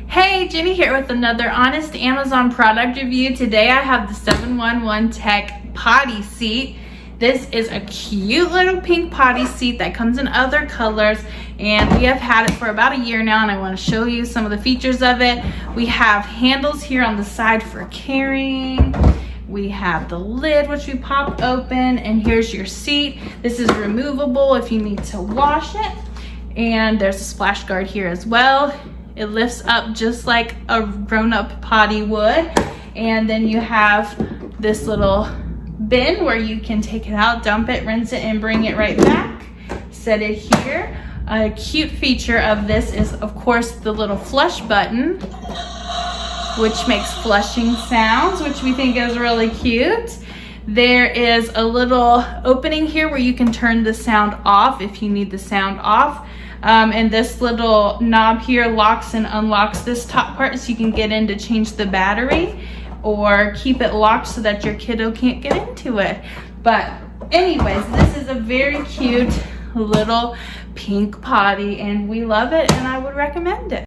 Hey, Jenny here with another honest Amazon product review. Today I have the 711 Tech potty seat. This is a cute little pink potty seat that comes in other colors, and we have had it for about a year now, and I want to show you some of the features of it. We have handles here on the side for carrying. We have the lid, which we pop open, and here's your seat. This is removable if you need to wash it. And there's a splash guard here as well. It lifts up just like a grown-up potty would. And then you have this little bin where you can take it out, dump it, rinse it, and bring it right back. Set it here. A cute feature of this is, of course, the little flush button, which makes flushing sounds, which we think is really cute. There is a little opening here where you can turn the sound off if you need the sound off. And this little knob here locks and unlocks this top part so you can get in to change the battery or keep it locked so that your kiddo can't get into it. But anyways, this is a very cute little pink potty and we love it and I would recommend it.